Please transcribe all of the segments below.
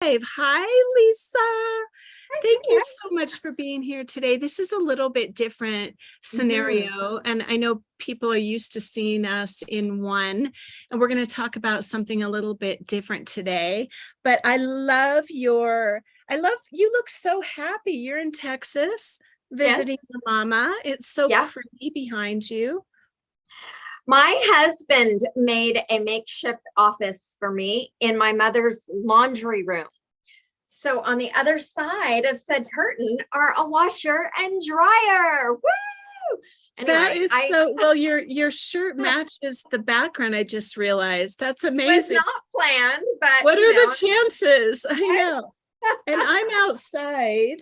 Hi, Lisa. Thank you Okay. so much for being here today. This is a little bit different Mhm. scenario, and I know people are used to seeing us in one, and we're going to talk about something a little bit different today. But I love, you look so happy. You're in Texas visiting Yes. your mama. It's so Yeah. pretty behind you. My husband made a makeshift office for me in my mother's laundry room. So on the other side of said curtain are a washer and dryer. Woo! That Anyway, is I so well, your shirt matches the background. I just realized. That's was amazing. not planned, but What are the chances? I I, know. And I'm outside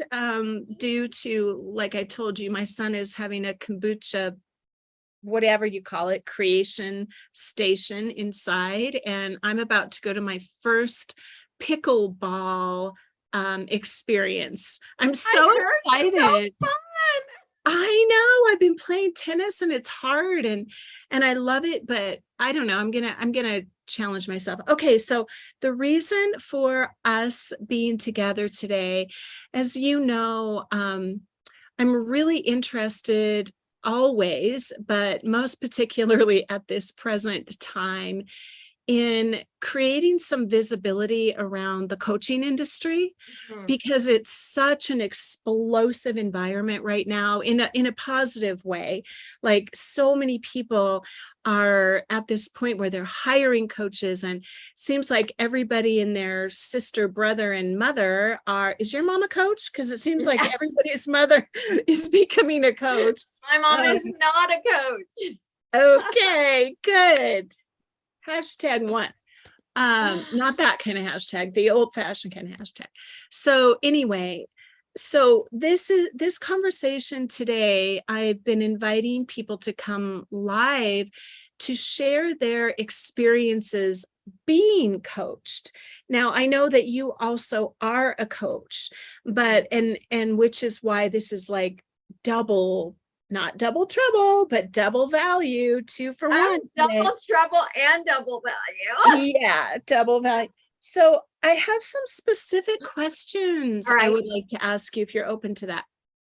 due to, like I told you, my son is having a kombucha, whatever you call it, creation station inside. And I'm about to go to my first pickleball experience. I'm I so heard it's so excited. fun. I know I've been playing tennis and it's hard and I love it, but I don't know. I'm gonna challenge myself. Okay, so the reason for us being together today, as you know, I'm really interested always, but most particularly at this present time, in creating some visibility around the coaching industry Mhm. because it's such an explosive environment right now in a positive way. Like so many people are at this point where they're hiring coaches and seems like everybody and their sister, brother, and mother is your mom a coach? Because it seems like everybody's mother is becoming a coach. My mom Um, is not a coach. okay, good. Hashtag one. Not that kind of hashtag, the old fashioned kind of hashtag. So anyway, so this conversation today, I've been inviting people to come live to share their experiences being coached. Now, I know that you also are a coach, but and which is why this is like double, not double trouble, but double value, two for I'm one today. double trouble and double value. Yeah, double value. So I have some specific questions All I right. would like to ask you if you're open to that.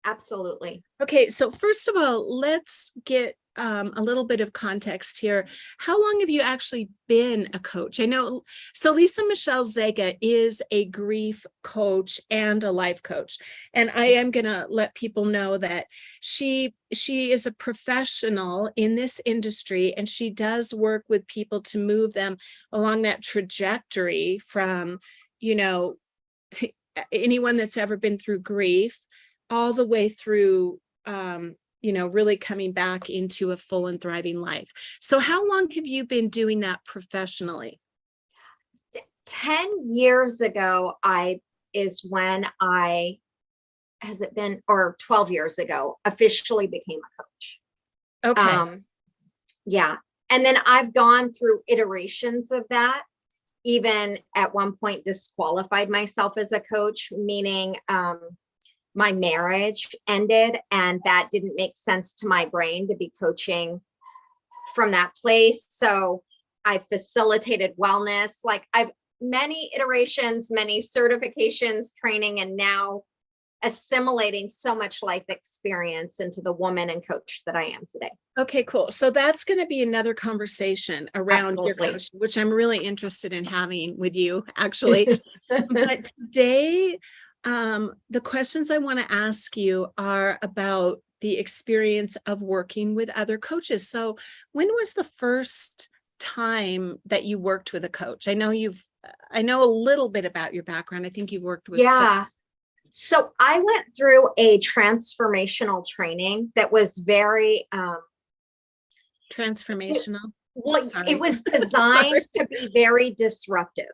Absolutely. Okay, so first of all, let's get a little bit of context here. How long have you actually been a coach? I know, so Lisa Michelle Zega is a grief coach and a life coach. And I am going to let people know that she is a professional in this industry and she does work with people to move them along that trajectory from, you know, anyone that's ever been through grief all the way through really coming back into a full and thriving life. So how long have you been doing that professionally? 10 years ago, I is when I, has it been, or 12 years ago, officially became a coach. Okay. Yeah. And then I've gone through iterations of that, even at one point disqualified myself as a coach, meaning my marriage ended and that didn't make sense to my brain to be coaching from that place. So I facilitated wellness. Like I've many iterations, many certifications, training, and now assimilating so much life experience into the woman and coach that I am today. Okay, cool. So that's going to be another conversation around your Absolutely. coaching, which I'm really interested in having with you, actually. But today, the questions I want to ask you are about the experience of working with other coaches. So, when was the first time that you worked with a coach? I know a little bit about your background. I think you've worked with some. Yeah. So I went through a transformational training that was very Transformational. well, it Sorry. was designed Sorry. to be very disruptive.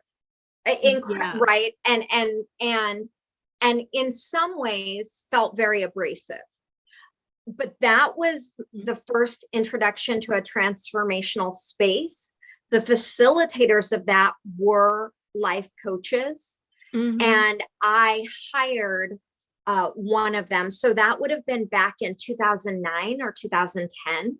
Yeah. Right. And in some ways felt very abrasive. But that was the first introduction to a transformational space. The facilitators of that were life coaches, Mm-hmm. and I hired one of them. So that would have been back in 2009 or 2010,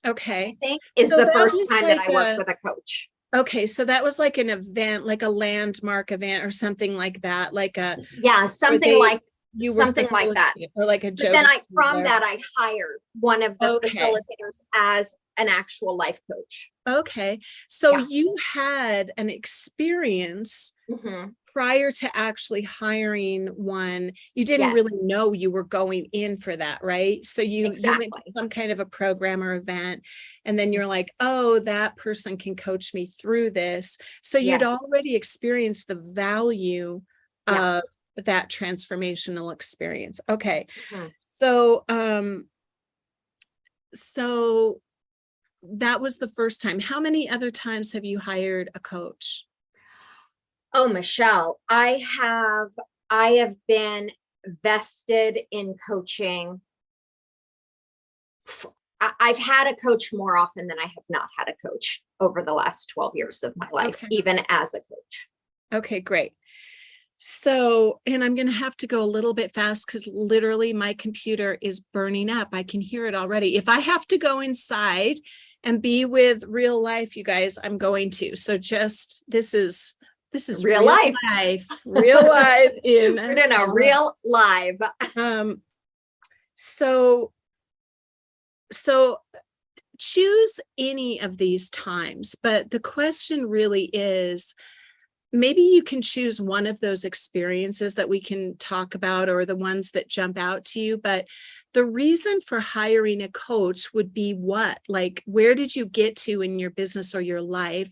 I Okay. think, is So the that first was time that like I worked with a coach. Okay, so that was like an event, like a landmark event or something like that, like a Yeah, where you were something like that. facilitating or like a But then yoga from studio. that, I hired one of the Okay. facilitators as an actual life coach. Okay. So Yeah. you had an experience Hmm. prior to actually hiring one. You didn't Yes, really know you were going in for that, right? So you went to exactly. some kind of a program or event, and then you're like, oh, that person can coach me through this. So you'd Yes. already experienced the value Yeah. of that transformational experience. Okay. Mhm. So so that was the first time. How many other times have you hired a coach? Oh, Michelle, I have been vested in coaching. I've had a coach more often than I have not had a coach over the last 12 years of my life, Okay. even as a coach. Okay, great. So, and I'm going to have to go a little bit fast because literally my computer is burning up. I can hear it already. If I have to go inside and be with real life, you guys, I'm going to. So just this is Real real life. real life in We're doing a real live. um so so choose any of these times, but the question really is, maybe you can choose one of those experiences that we can talk about or the ones that jump out to you. But the reason for hiring a coach would be what? Like, where did you get to in your business or your life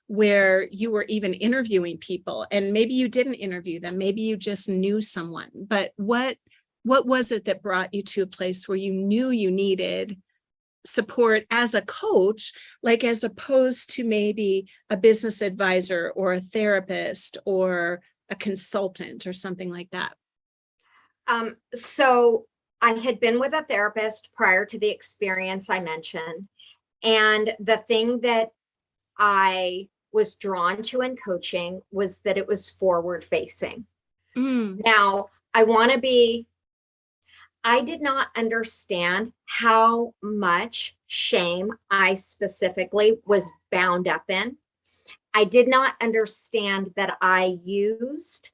where you were even interviewing people? And maybe you didn't interview them. Maybe you just knew someone. But what was it that brought you to a place where you knew you needed support as a coach, like as opposed to maybe a business advisor or a therapist or a consultant or something like that? So I had been with a therapist prior to the experience I mentioned. And the thing that I was drawn to in coaching was that it was forward facing. Mm, Now, I did not understand how much shame I specifically was bound up in. I did not understand that I used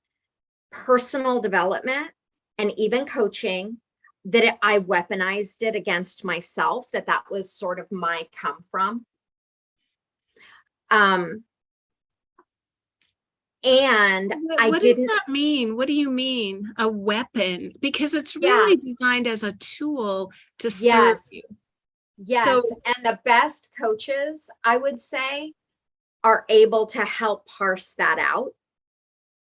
personal development and even coaching, that I weaponized it against myself, that was sort of my come from. Um, and I what does didn't, that mean? What do you mean, a weapon? Because it's yeah, really designed as a tool to serve yes, you. So, yes. And the best coaches, I would say, are able to help parse that out.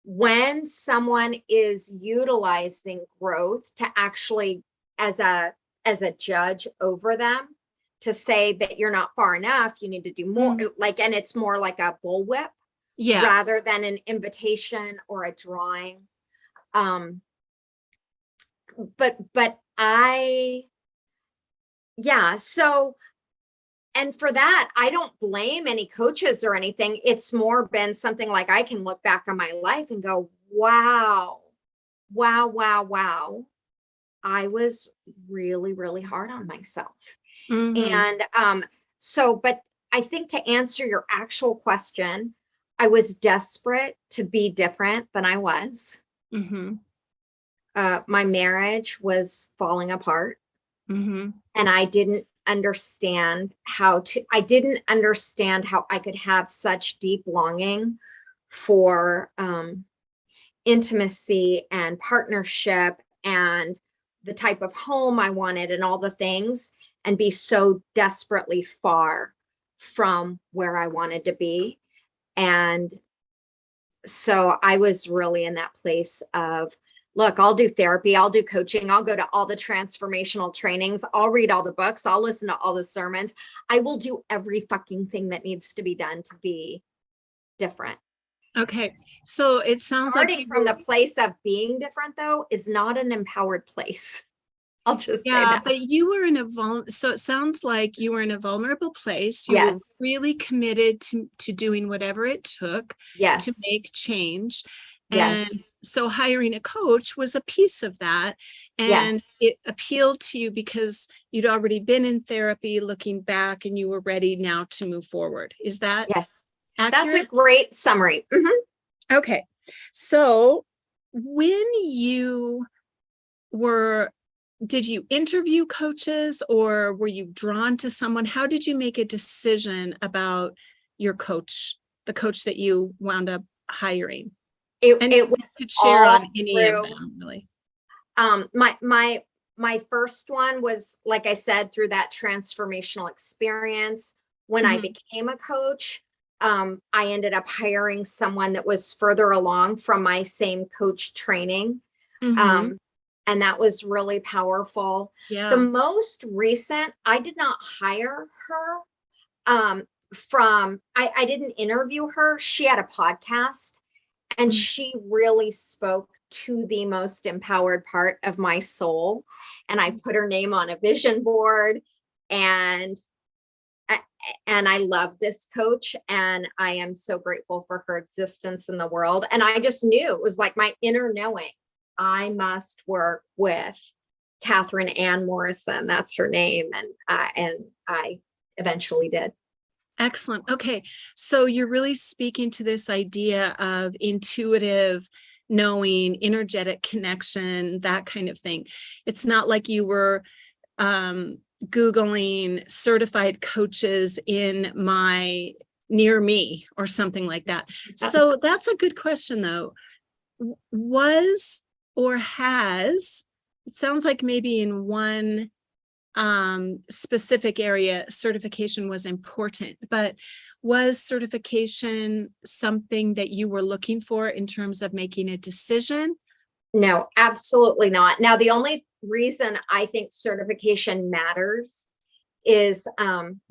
When someone is utilizing growth to actually, as a judge over them, to say that you're not far enough, you need to do more, like, and it's more like a bullwhip yeah. rather than an invitation or a drawing. um but I yeah, so, and for that, I don't blame any coaches or anything. It's more been something like I can look back on my life and go, wow, wow, wow, wow, I was really, really hard on myself. Mm-hmm. And so, but I think to answer your actual question, I was desperate to be different than I was. Mm-hmm. My marriage was falling apart, Mm-hmm. and I didn't understand how I could have such deep longing for intimacy and partnership and the type of home I wanted and all the things, and be so desperately far from where I wanted to be. And so I was really in that place of, look, I'll do therapy, I'll do coaching, I'll go to all the transformational trainings, I'll read all the books, I'll listen to all the sermons. I will do every fucking thing that needs to be done to be different. Okay. So it sounds like Starting you from were, the place of being different, though, is not an empowered place. I'll just say yeah, that. but you were in so it sounds like you were in a vulnerable place. You were Yes, really committed to doing whatever it took to yes, make change. And yes, so hiring a coach was a piece of that. And yes, it appealed to you because you'd already been in therapy looking back and you were ready now to move forward. Is that? yes. That's a Accurate? great summary. Okay. So when you were, did you interview coaches or were you drawn to someone? How did you make a decision about your coach, the coach that you wound up hiring? And It you was could share all on any of through, them, really. my first one was, like I said, through that transformational experience. When I Mhm. became a coach, I ended up hiring someone that was further along from my same coach training. Mhm. Um, and that was really powerful. The Yeah. most recent, I did not hire her. I didn't interview her. She had a podcast, and Mhm. she really spoke to the most empowered part of my soul. And I put her name on a vision board, and I love this coach, and I am so grateful for her existence in the world. And I just knew, it was like my inner knowing, I must work with Catherine Ann Morrison. That's her name. And I eventually did. Excellent. Okay. So you're really speaking to this idea of intuitive knowing, energetic connection, that kind of thing. It's not like you were Googling certified coaches in my near me or something like that. So that's a good question, though. Was or has, it sounds like maybe in one specific area, certification was important, but was certification something that you were looking for in terms of making a decision? No, absolutely not. Now, the only reason I think certification matters is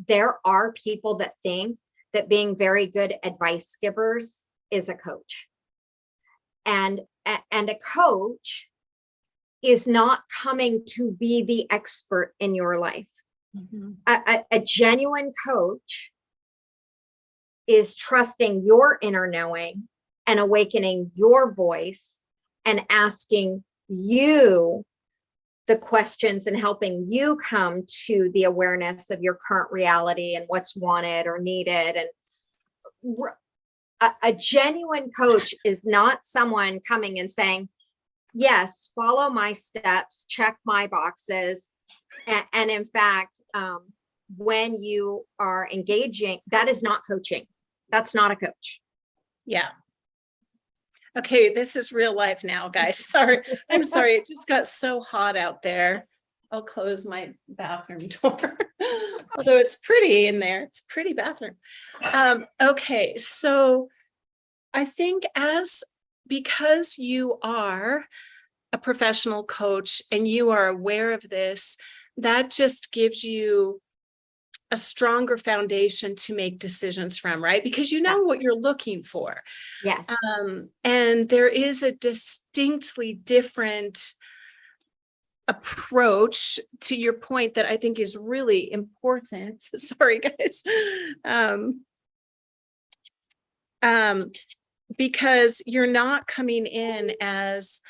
there are people that think that being very good advice givers is a coach. And a coach is not coming to be the expert in your life. Mhm. A genuine coach is trusting your inner knowing and awakening your voice and asking you the questions and helping you come to the awareness of your current reality and what's wanted or needed. And a genuine coach is not someone coming and saying, yes, follow my steps, check my boxes. And in fact, when you are engaging, that is not coaching. That's not a coach. Yeah. Okay, this is real life now, guys. Sorry. I'm sorry. It just got so hot out there. I'll close my bathroom door. Although it's pretty in there. It's a pretty bathroom. Okay, so I think because you are a professional coach and you are aware of this, that just gives you a stronger foundation to make decisions from, right? Because you Yeah. know what you're looking for. Yes. And there is a distinctly different approach to your point that I think is really important. Sorry, guys. Um, because you're not coming in as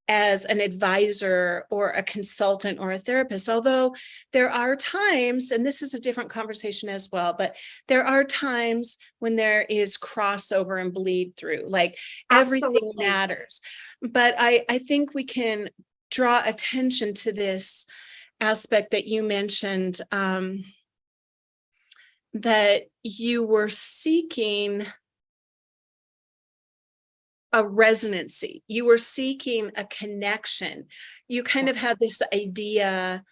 an advisor or a consultant or a therapist, although there are times, and this is a different conversation as well, but there are times when there is crossover and bleed through, like everything Absolutely. matters. But I think we can draw attention to this aspect that you mentioned, that you were seeking a resonancy. You were seeking a connection. You kind of had this idea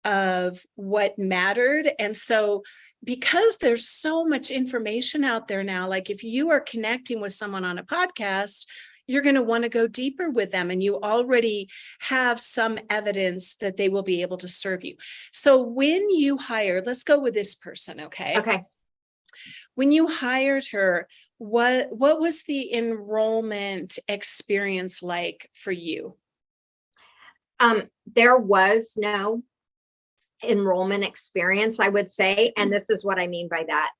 of what mattered. And so, because there's so much information out there now, like if you are connecting with someone on a podcast, you're going to want to go deeper with them, and you already have some evidence that they will be able to serve you. So when you hired, let's go with this person, okay? Okay. When you hired her, what was the enrollment experience like for you? There was no enrollment experience, I would say. And this is what I mean by that.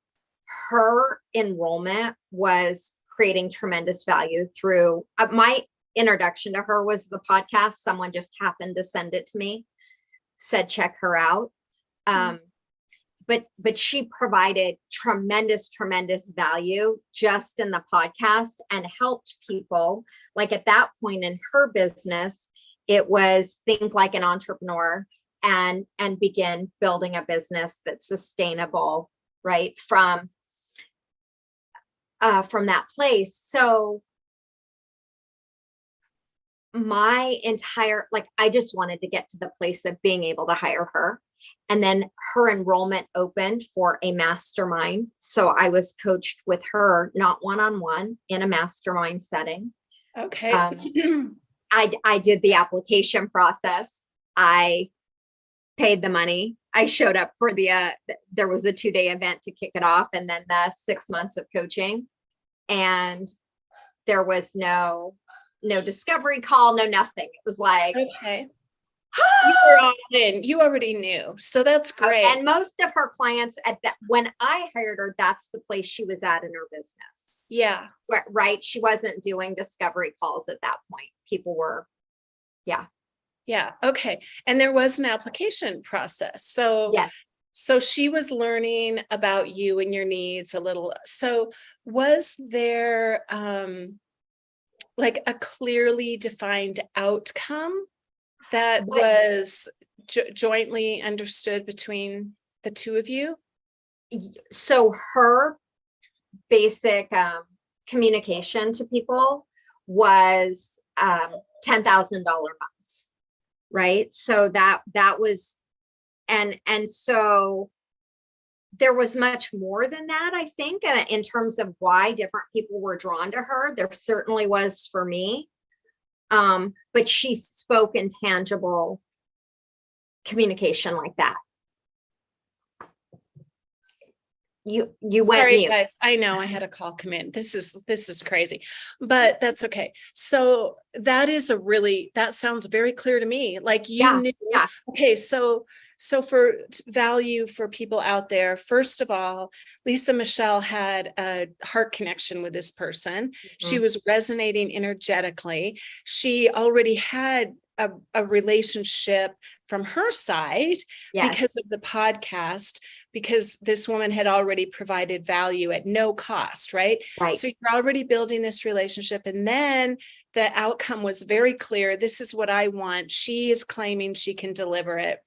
Her enrollment was creating tremendous value through my introduction to her was the podcast. Someone just happened to send it to me, said, check her out. but she provided tremendous value just in the podcast and helped people. Like at that point in her business, it was think like an entrepreneur and begin building a business that's sustainable, right? From that place. So my entire, like, I just wanted to get to the place of being able to hire her. And then her enrollment opened for a mastermind. So I was coached with her, not one-on-one, in a mastermind setting. Okay. I did the application process. I paid the money. I showed up for there was a 2-day event to kick it off, and then the 6 months of coaching. And there was no discovery call, no nothing. It was like, okay. You were all in. You already knew. So that's great. And most of her clients when I hired her, that's the place she was at in her business. Yeah. Right. She wasn't doing discovery calls at that point. People were, yeah. Yeah. Okay. And there was an application process. So yes. So she was learning about you and your needs a little. So was there like a clearly defined outcome that was jointly understood between the two of you? So her basic communication to people was $10,000 months, right? So that was, and so there was much more than that, I think, in terms of why different people were drawn to her. There certainly was for me. But she spoke in tangible communication like that. You went Sorry, mute. guys. I know I had a call come in. This is crazy, but that's okay. So that sounds very clear to me. Like you knew. Yeah. Okay. So for value for people out there, first of all, Lisa Michelle had a heart connection with this person. Mm-hmm. She was resonating energetically. She already had a relationship from her side because of the podcast, because this woman had already provided value at no cost, right? Right. So you're already building this relationship. And then the outcome was very clear. This is what I want. She is claiming she can deliver it.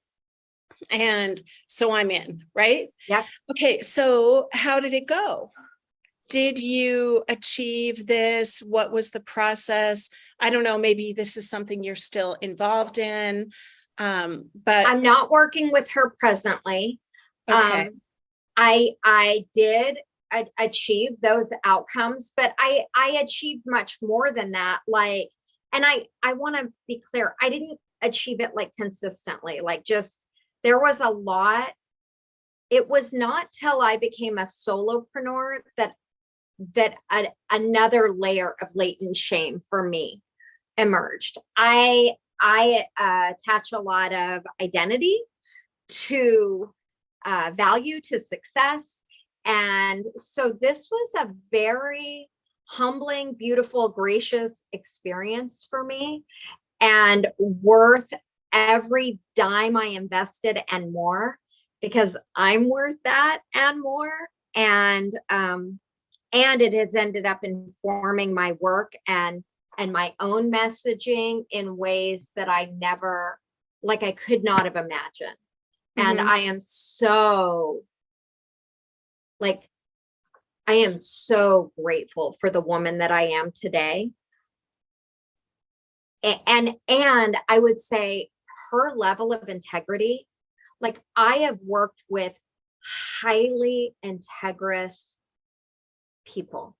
And so I'm in, right? Yeah. Okay. So how did it go? Did you achieve this? What was the process? I don't know. Maybe this is something you're still involved in. But I'm not working with her presently. Okay. I did achieve those outcomes, but I achieved much more than that. Like, and I want to be clear, I didn't achieve it like consistently, like just, there was a lot. It was not till I became a solopreneur that another layer of latent shame for me emerged. I attach a lot of identity to value, to success. And so this was a very humbling, beautiful, gracious experience for me, and worth every dime I invested and more, because I'm worth that and more. And it has ended up informing my work and my own messaging in ways that I could not have imagined. Mm-hmm. And I am so grateful for the woman that I am today. And I would say her level of integrity, like, I have worked with highly integrous people.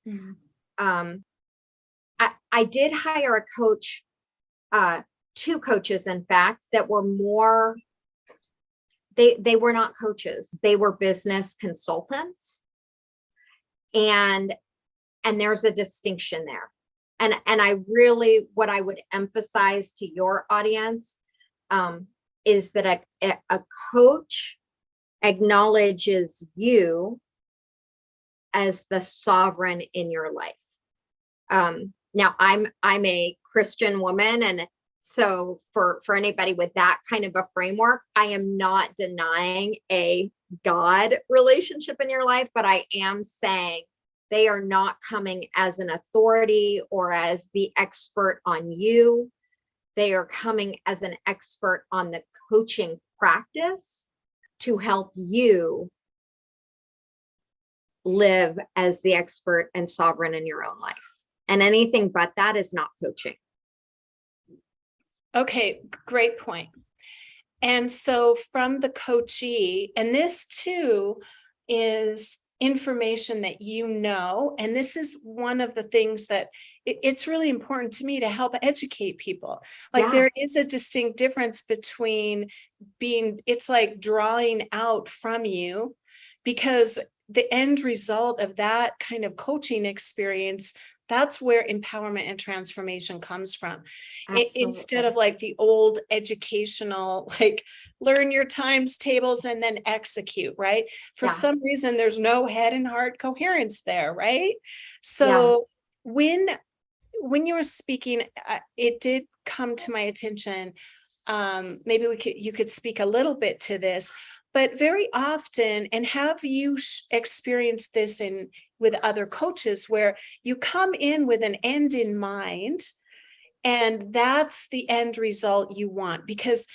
Mm-hmm. I did hire a coach, 2 coaches, in fact, that were more, they were not coaches. They were business consultants. And there's a distinction there. And I really, what I would emphasize to your audience is that a coach acknowledges you as the sovereign in your life. Now I'm a Christian woman, and so for anybody with that kind of a framework, I am not denying a God relationship in your life, but I am saying they are not coming as an authority or as the expert on you. They are coming as an expert on the coaching practice to help you live as the expert and sovereign in your own life. And anything but that is not coaching. Okay, great point. And so from the coachee, and this too is information that you know, and this is one of the things that it's really important to me to help educate people. Like there is a distinct difference between it's like drawing out from you, because the end result of that kind of coaching experience, that's where empowerment and transformation comes from. Instead of like the old educational, like learn your times tables and then execute, right? For some reason, there's no head and heart coherence there, right? So when you were speaking, it did come to my attention. Maybe you could speak a little bit to this, but very often, and have you experienced this with other coaches, where you come in with an end in mind, and that's the end result you want, because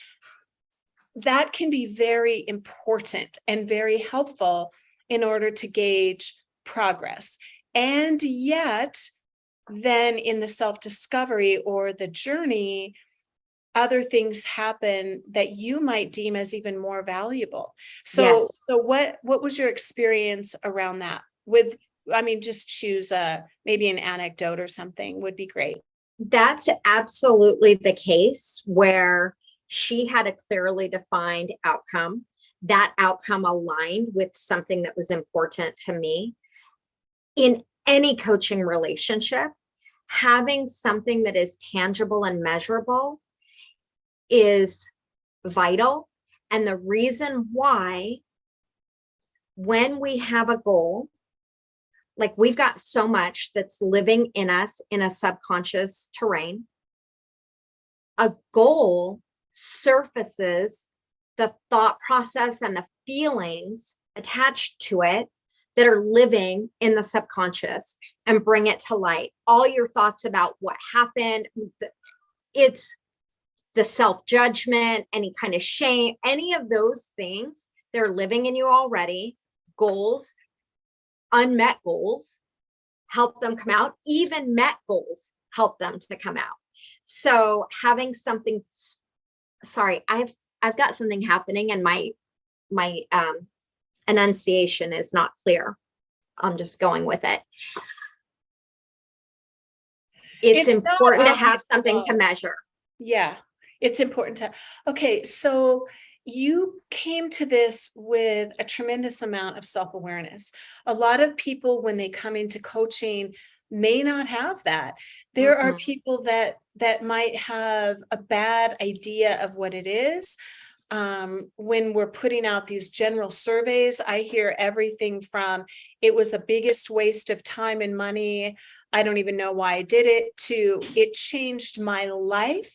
that can be very important and very helpful in order to gauge progress. And yet, then in the self-discovery or the journey, other things happen that you might deem as even more valuable. So what was your experience around that? Just choose maybe an anecdote or something would be great. That's absolutely the case, where she had a clearly defined outcome. That outcome aligned with something that was important to me. In any coaching relationship, having something that is tangible and measurable is vital. And the reason why, when we have a goal, like we've got so much that's living in us in a subconscious terrain, a goal surfaces the thought process and the feelings attached to it that are living in the subconscious and bring it to light. All your thoughts about what happened, it's the self-judgment, any kind of shame, any of those things, they're living in you already. Goals, unmet goals, help them come out. Even met goals help them to come out. So having something, sorry, I've got something happening, and my enunciation is not clear. I'm just going with it. It's important to have something to measure. Yeah, it's important to. Okay, so you came to this with a tremendous amount of self-awareness. A lot of people, when they come into coaching, may not have that. There are people that might have a bad idea of what it is. When we're putting out these general surveys, I hear everything from it was the biggest waste of time and money, I don't even know why I did it, to it changed my life.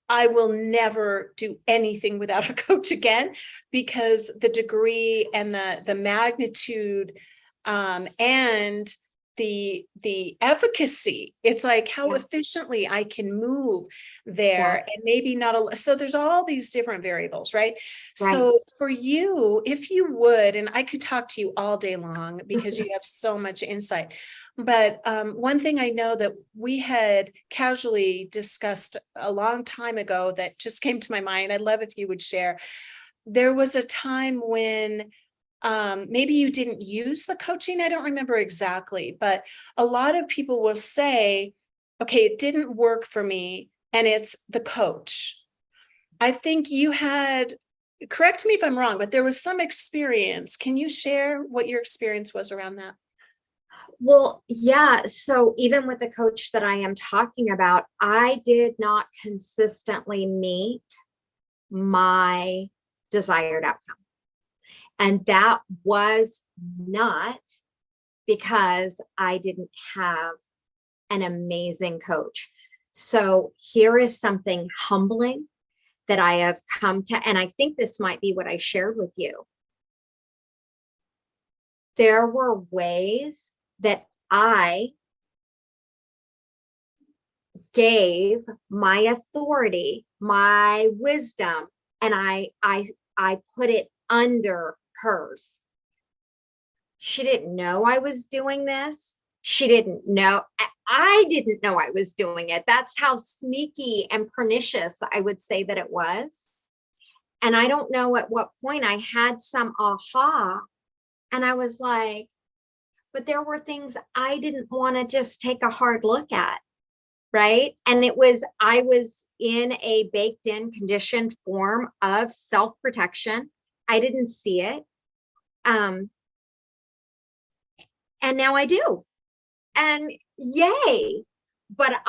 I will never do anything without a coach again, because the degree and the magnitude and the efficacy, it's like how efficiently I can move there, and maybe not so there's all these different variables, right? So for you, if you would, and I could talk to you all day long because you have so much insight, but one thing I know that we had casually discussed a long time ago that just came to my mind, I'd love if you would share. There was a time when maybe you didn't use the coaching, I don't remember exactly, but a lot of people will say, okay, it didn't work for me, and it's the coach. I think you had, correct me if I'm wrong, but there was some experience. Can you share what your experience was around that? Well, yeah. So even with the coach that I am talking about, I did not consistently meet my desired outcome. And that was not because I didn't have an amazing coach. So here is something humbling that I have come to, and I think this might be what I shared with you. there were ways that I gave my authority, my wisdom, and I put it under hers. She didn't know I was doing this. She didn't know. I didn't know I was doing it. That's how sneaky and pernicious I would say that it was. And I don't know at what point I had some aha. And I was like, but there were things I didn't want to just take a hard look at. Right. And I was in a baked in conditioned form of self-protection. I didn't see it. And now I do. And yay. But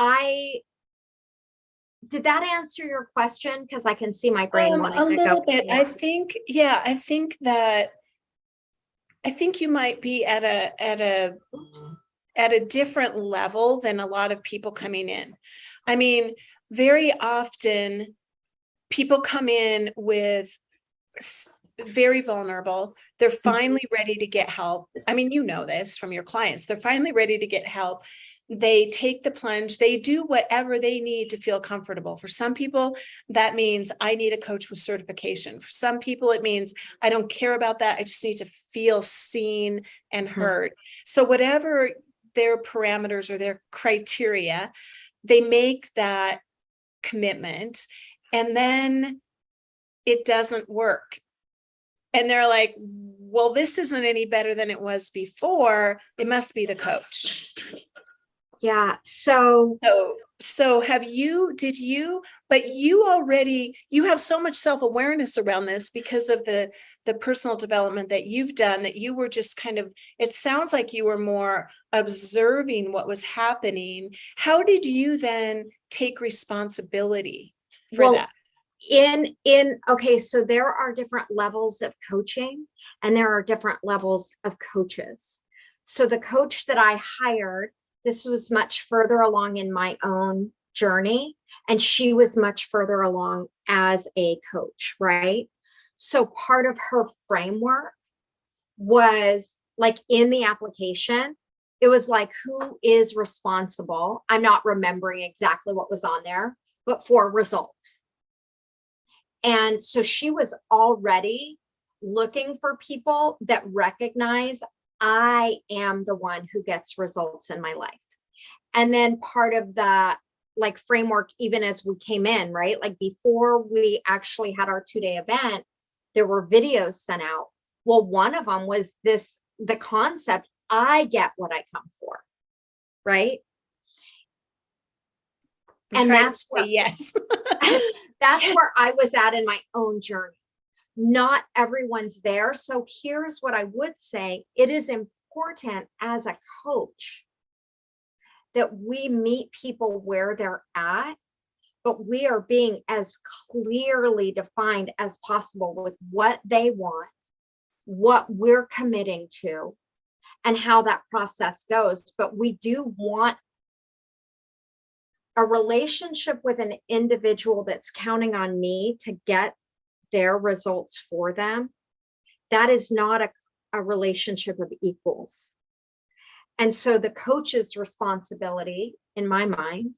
did that answer your question? Because I can see my brain wanting A to little go. bit. I think you might be at a different level than a lot of people coming in. I mean, very often people come in with very vulnerable. They're finally ready to get help. I mean, you know this from your clients. They're finally ready to get help. They take the plunge. They do whatever they need to feel comfortable. For some people, that means I need a coach with certification. For some people, it means I don't care about that. I just need to feel seen and heard. So whatever their parameters or their criteria, they make that commitment, and then it doesn't work. And they're like, well, this isn't any better than it was before. It must be the coach. Yeah. So but you have so much self-awareness around this because of the personal development that you've done, that you were just kind of, it sounds like you were more observing what was happening. How did you then take responsibility for that? Okay, so there are different levels of coaching and there are different levels of coaches. So the coach that I hired, this was much further along in my own journey, and she was much further along as a coach, right? So part of her framework was like in the application, it was like, who is responsible? I'm not remembering exactly what was on there, but for results. And so she was already looking for people that recognize I am the one who gets results in my life. And then part of the like framework, even as we came in, right? Like before we actually had our 2-day event, there were videos sent out. Well, one of them was the concept, I get what I come for, right? And that's where, yes. that's where I was at in my own journey. Not everyone's there. So here's what I would say. It is important as a coach that we meet people where they're at, but we are being as clearly defined as possible with what they want, what we're committing to, and how that process goes. But we do want a relationship with an individual that's counting on me to get their results for them. That is not a relationship of equals. And so the coach's responsibility, in my mind,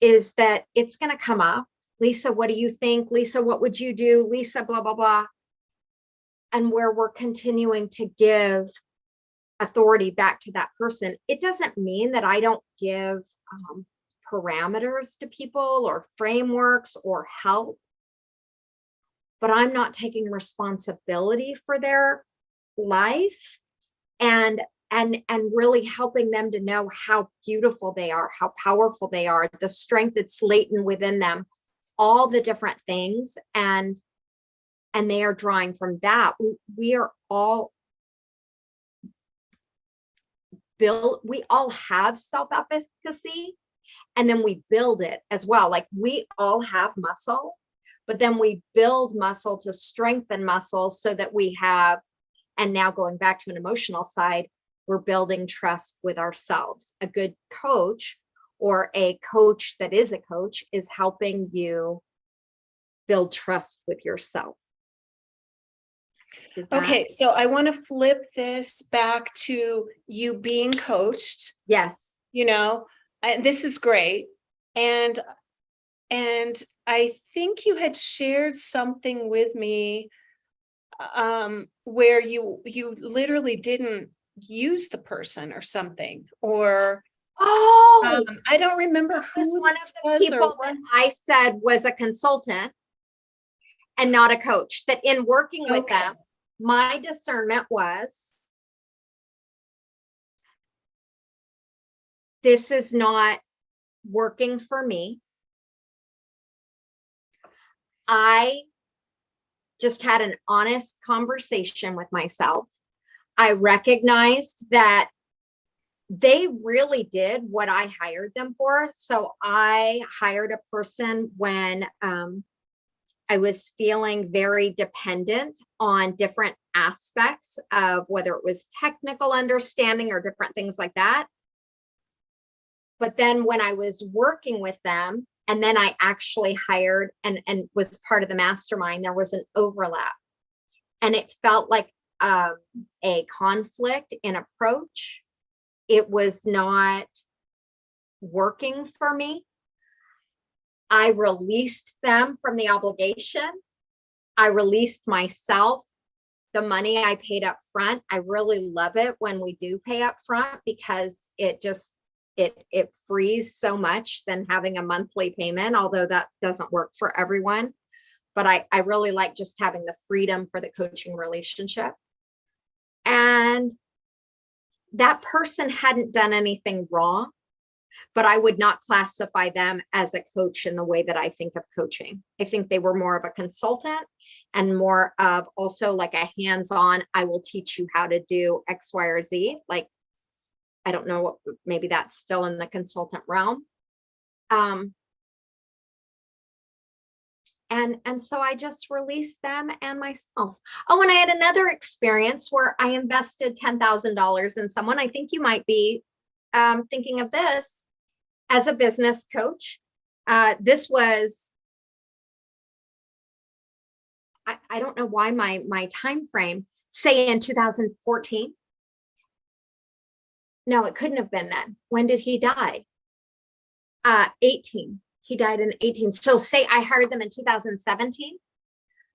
is that it's going to come up. Lisa, what do you think? Lisa, what would you do? Lisa, blah, blah, blah. And where we're continuing to give authority back to that person. It doesn't mean that I don't give parameters to people or frameworks or help, but I'm not taking responsibility for their life and really helping them to know how beautiful they are, how powerful they are, the strength that's latent within them, all the different things. And they are drawing from that. We are all built, we all have self-efficacy, and then we build it as well. Like we all have muscle, but then we build muscle to strengthen muscle so that we have, and now going back to an emotional side, we're building trust with ourselves. A good coach or a coach that is a coach is helping you build trust with yourself. Did that? Okay, so I want to flip this back to you being coached, Yes. and this is great. And I think you had shared something with me where you literally didn't use the person or something, or Oh, I don't remember that was who one of this the was or people what. that I said was a consultant and not a coach. That in working with Okay. them, my discernment was, this is not working for me. I just had an honest conversation with myself. I recognized that they really did what I hired them for. So I hired a person when I was feeling very dependent on different aspects of whether it was technical understanding or different things like that. But then when I was working with them, and then I actually hired and was part of the mastermind, there was an overlap. And it felt like a conflict in approach. It was not working for me. I released them from the obligation. I released myself. The money I paid up front, I really love it when we do pay up front, because it just, it frees so much than having a monthly payment, although that doesn't work for everyone. But I really like just having the freedom for the coaching relationship. And that person hadn't done anything wrong, but I would not classify them as a coach in the way that I think of coaching. I think they were more of a consultant and more of also like a hands-on, I will teach you how to do X, Y, or Z. Like, I don't know what, maybe that's still in the consultant realm. And so I just released them and myself. Oh, and I had another experience where I invested $10,000 in someone. I think you might be thinking of this as a business coach. This was, I don't know why my time frame, say in 2014. No, it couldn't have been then. When did he die? 18. He died in 18. So say I hired them in 2017.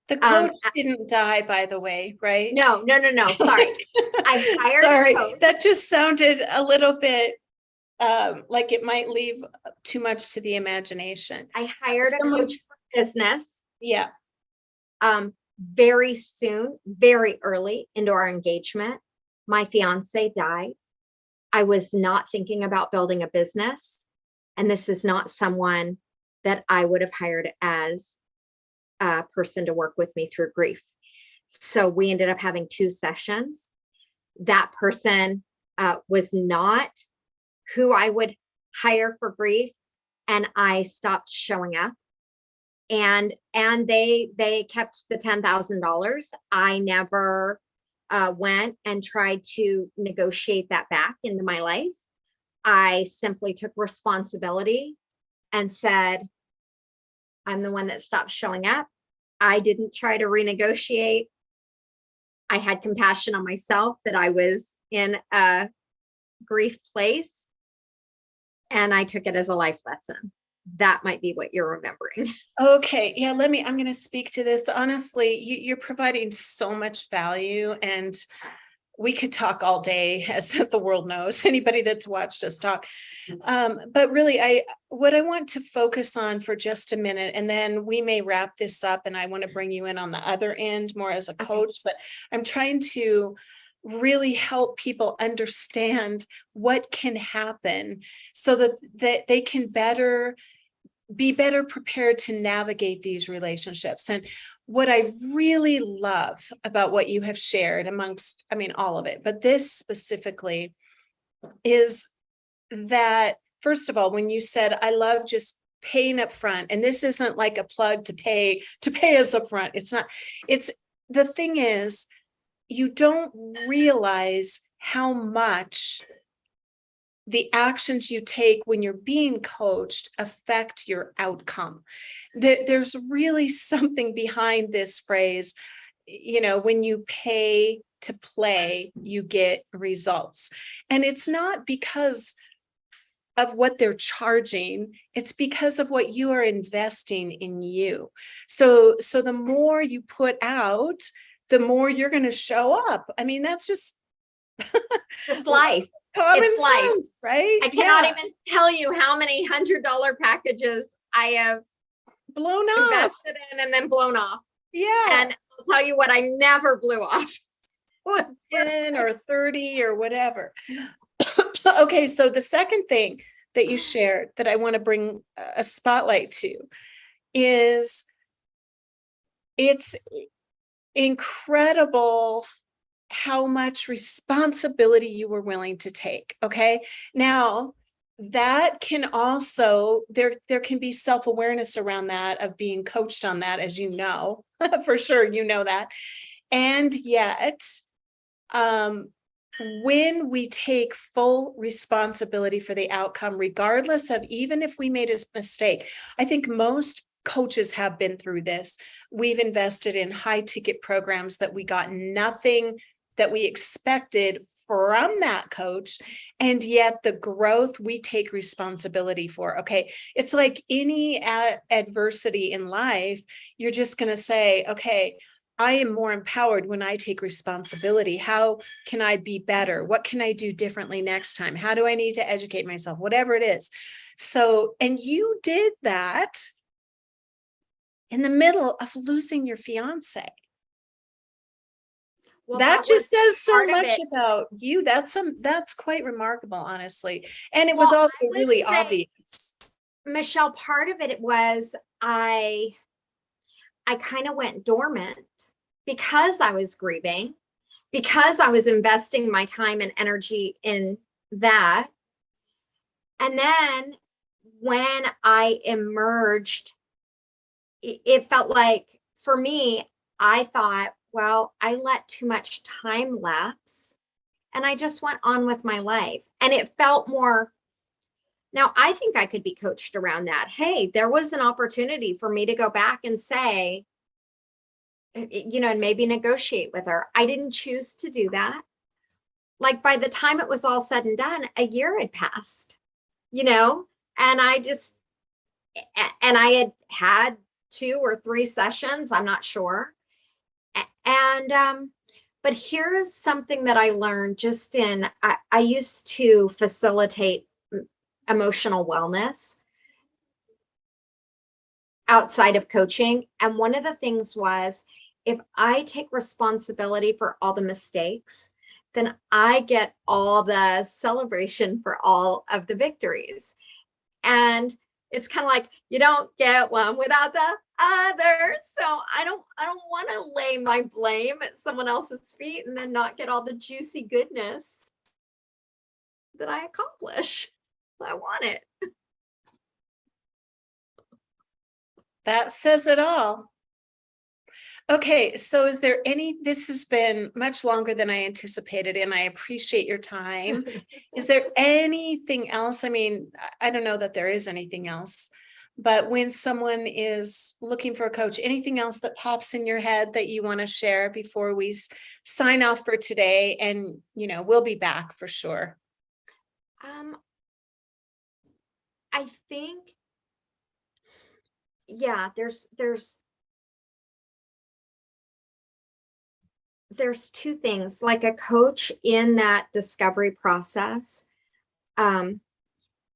The coach didn't die, by the way, right? No. Sorry. I hired Sorry, a coach. that just sounded a little bit like it might leave too much to the imagination. I hired a coach for business. Yeah. Very soon, very early into our engagement, my fiance died. I was not thinking about building a business. And this is not someone that I would have hired as a person to work with me through grief. So we ended up having 2 sessions. That person was not who I would hire for grief. And I stopped showing up. And they kept the $10,000. I never went and tried to negotiate that back into my life. I simply took responsibility and said, I'm the one that stopped showing up. I didn't try to renegotiate. I had compassion on myself that I was in a grief place, and I took it as a life lesson. That might be what you're remembering. Okay. Yeah. I'm going to speak to this. Honestly, you're providing so much value, and we could talk all day, as the world knows, anybody that's watched us talk. But really, what I want to focus on for just a minute, and then we may wrap this up, and I want to bring you in on the other end more as a coach, but I'm trying to really help people understand what can happen so that they can be better prepared to navigate these relationships. And what I really love about what you have shared amongst, all of it, but this specifically is that, first of all, when you said, I love just paying up front, and this isn't like a plug to pay us up front. It's not, the thing is, you don't realize how much the actions you take when you're being coached affect your outcome. There's really something behind this phrase. when you pay to play, you get results. And it's not because of what they're charging, it's because of what you are investing in you. So the more you put out, the more you're going to show up. I mean, that's just life. common It's life, sense, right? I cannot even tell you how many $100 packages I have blown off, invested in and then blown off. Yeah. And I'll tell you what I never blew off. Was 10 or 30 or whatever. Okay, so the second thing that you shared that I want to bring a spotlight to is it's incredible how much responsibility you were willing to take. Okay. Now that can also, there can be self-awareness around that, of being coached on that, as you know, for sure, that. And yet, when we take full responsibility for the outcome, regardless of, even if we made a mistake, I think most coaches have been through this. We've invested in high ticket programs that we got nothing that we expected from that coach. And yet the growth we take responsibility for. Okay. It's like any adversity in life. You're just going to say, okay, I am more empowered when I take responsibility. How can I be better? What can I do differently next time? How do I need to educate myself? Whatever it is. So, and you did that in the middle of losing your fiance. Well, that just says so much about you. That's quite remarkable, honestly. And it was also really obvious. Michelle, part of it was I kind of went dormant because I was grieving, because I was investing my time and energy in that. And then when I emerged, it felt like, for me, I thought, well, I let too much time lapse and I just went on with my life. And it felt more, now I think I could be coached around that. Hey, there was an opportunity for me to go back and say, and maybe negotiate with her. I didn't choose to do that. Like, by the time it was all said and done, a year had passed, and I had 2 or 3 sessions, I'm not sure. And, but here's something that I learned just I used to facilitate emotional wellness outside of coaching. And one of the things was, if I take responsibility for all the mistakes, then I get all the celebration for all of the victories. And it's kind of like, you don't get one without the other. So I don't want to lay my blame at someone else's feet and then not get all the juicy goodness that I accomplish. I want it. That says it all. Okay, so is there this has been much longer than I anticipated, and I appreciate your time. Is there anything else? I mean, I don't know that there is anything else, but when someone is looking for a coach, anything else that pops in your head that you want to share before we sign off for today? And, we'll be back for sure. I think, yeah, there's 2 things. Like, a coach in that discovery process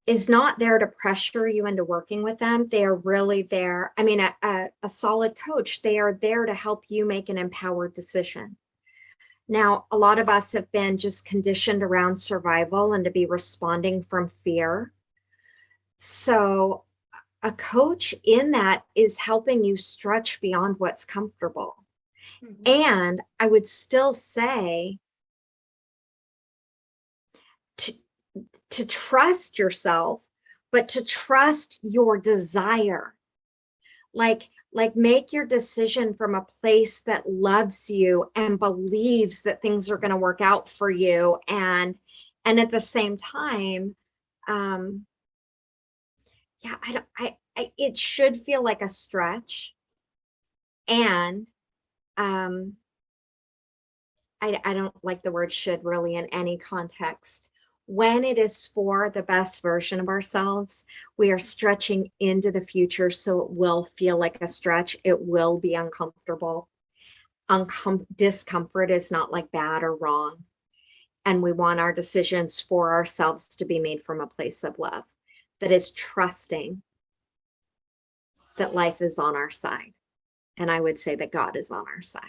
is not there to pressure you into working with them. They are really there. I mean, a solid coach, they are there to help you make an empowered decision. Now, a lot of us have been just conditioned around survival and to be responding from fear. So a coach in that is helping you stretch beyond what's comfortable. Mm-hmm. And I would still say to trust yourself, but to trust your desire. Like make your decision from a place that loves you and believes that things are going to work out for you. And at the same time, it should feel like a stretch. And I don't like the word should really in any context. When it is for the best version of ourselves, we are stretching into the future. So it will feel like a stretch. It will be uncomfortable. Discomfort is not like bad or wrong. And we want our decisions for ourselves to be made from a place of love that is trusting that life is on our side. And I would say that God is on our side.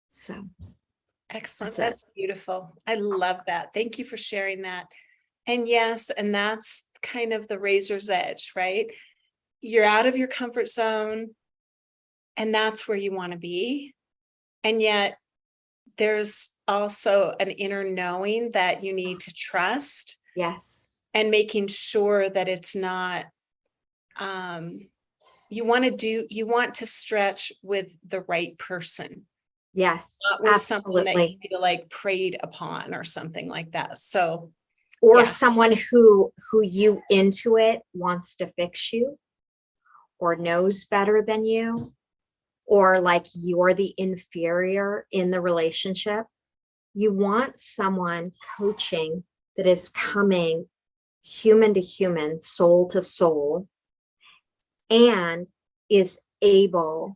So Excellent. That's beautiful. I love that. Thank you for sharing that. And yes, and that's kind of the razor's edge, right? You're out of your comfort zone, and that's where you want to be. And yet there's also an inner knowing that you need to trust. Yes. And making sure that it's not, you want to stretch with the right person. Yes, Not with someone that absolutely. you feel like preyed upon or something like that. So, Or yeah. someone who you intuit wants to fix you or knows better than you, or like you're the inferior in the relationship. You want someone coaching that is coming human to human, soul to soul, and is able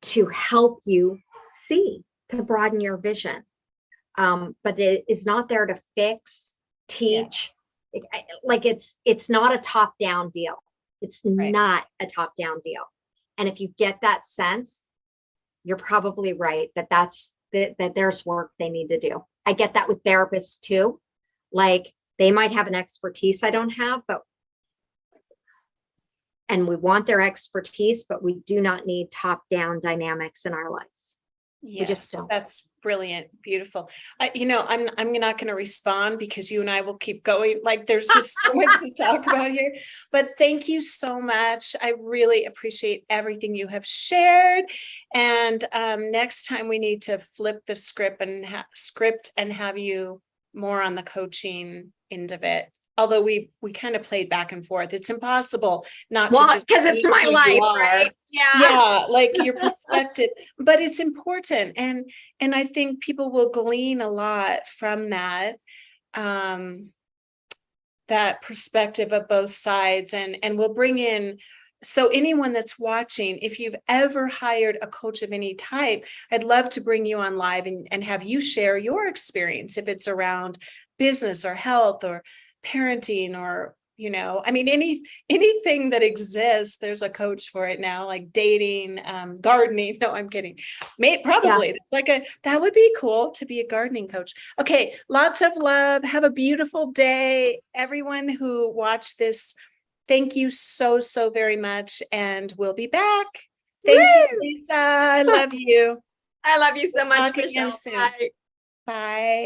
to help you see, to broaden your vision. But it is not there to fix, teach. It's not a top-down deal. It's not a top-down deal. And if you get that sense, you're probably right that there's work they need to do. I get that with therapists too. Like they might have an expertise I don't have, and we want their expertise, but we do not need top-down dynamics in our lives. Yes, we just don't. That's brilliant. Beautiful. I'm not going to respond because you and I will keep going. Like there's just so much to talk about here, but thank you so much. I really appreciate everything you have shared. And next time we need to flip the script and have you more on the coaching end of it. Although we kind of played back and forth. It's impossible not to just because it's my life, right? Yeah, like your perspective, but it's important. And I think people will glean a lot from that, that perspective of both sides, and we'll bring in. So anyone that's watching, if you've ever hired a coach of any type, I'd love to bring you on live and have you share your experience, if it's around business or health or parenting or, anything that exists, there's a coach for it now, like dating, gardening. No, I'm kidding. Probably that would be cool to be a gardening coach. Okay. Lots of love. Have a beautiful day. Everyone who watched this, thank you so, so very much. And we'll be back. Thank you, Lisa. I love you. I love you so much, Michelle. Bye. Bye.